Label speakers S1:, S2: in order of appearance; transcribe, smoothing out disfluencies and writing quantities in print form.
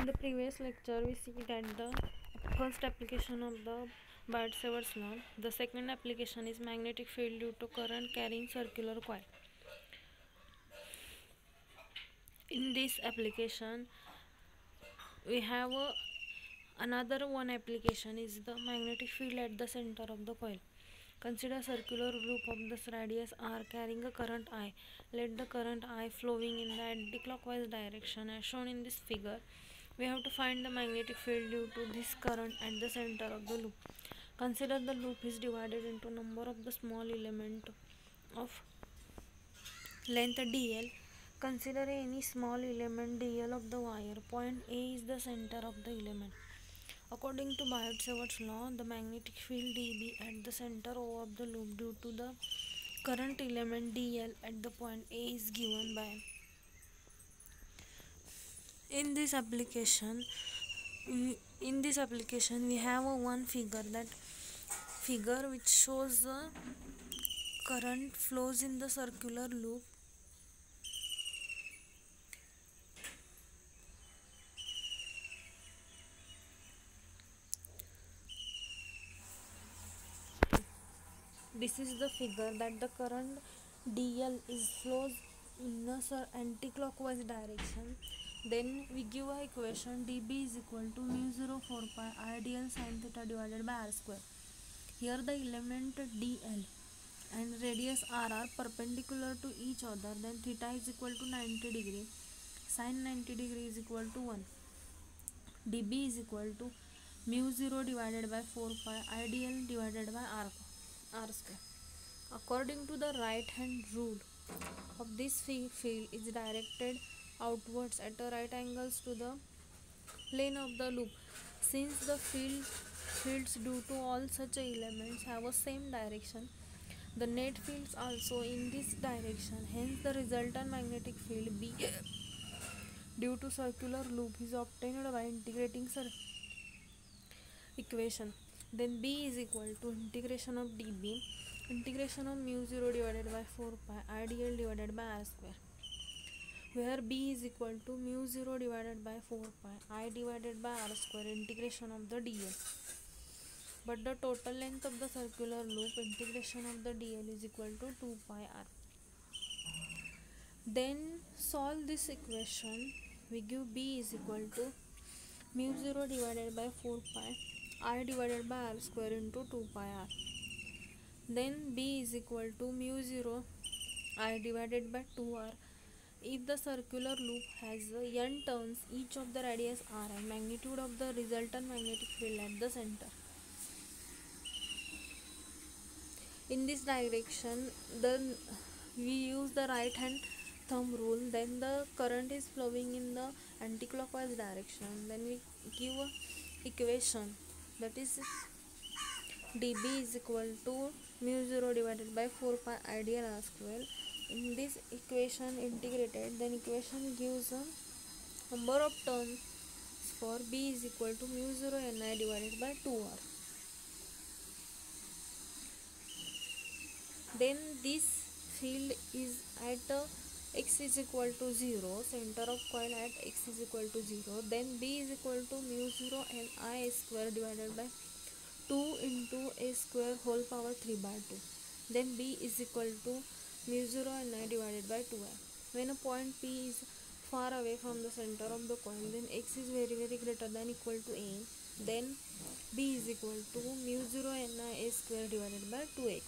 S1: In the previous lecture, we see that the first application of the Biot-Savart's law. The second application is magnetic field due to current carrying circular coil. In this application, we have another one application is the magnetic field at the center of the coil. Consider circular loop of this radius r carrying a current I. Let the current I flowing in the anticlockwise direction as shown in this figure. We have to find the magnetic field due to this current at the center of the loop. Consider the loop is divided into number of the small element of length dl. Consider any small element dl of the wire. Point A is the center of the element. According to Biot-Savart's law, the magnetic field dB at the center O of the loop due to the current element dl at the point A is given by. In this application, we have one figure which shows the current flows in the circular loop. This is the figure that the current dl is flows in a anti-clockwise direction. Then we give a equation dB is equal to mu 0 4 pi I dl sin theta divided by r square. Here the element dl and radius r are perpendicular to each other. Then theta is equal to 90 degree. Sin 90 degree is equal to 1. dB is equal to mu 0 divided by 4 pi I dl divided by r square. According to the right hand rule of this field is directed outwards at a right angles to the plane of the loop. Since the fields due to all such elements have a same direction, the net fields also in this direction. Hence the resultant magnetic field B due to circular loop is obtained by integrating equation. Then B is equal to integration of dB integration of mu 0 divided by 4 pi I dl divided by r square, where B is equal to mu 0 divided by 4 pi I divided by r square integration of the dl. But the total length of the circular loop integration of the dl is equal to 2 pi r. Then solve this equation. We give B is equal to mu 0 divided by 4 pi I divided by r square into 2 pi r. Then B is equal to mu 0 I divided by 2r. If the circular loop has n turns, each of the radius r and magnitude of the resultant magnetic field at the center. In this direction, then we use the right hand thumb rule. Then the current is flowing in the anticlockwise direction. Then we give a equation that is dB is equal to mu 0 divided by 4 pi I dl r square. In this equation integrated, then equation gives a number of turns for B is equal to mu 0 ni divided by 2r. Then this field is at x is equal to 0, center of coil at x is equal to 0. Then B is equal to mu 0 ni square divided by 2 into a square whole power 3 by 2. Then B is equal to mu 0 ni divided by 2i. When a point P is far away from the center of the coil, then x is very greater than equal to a. Then B is equal to mu 0 ni a square divided by 2x.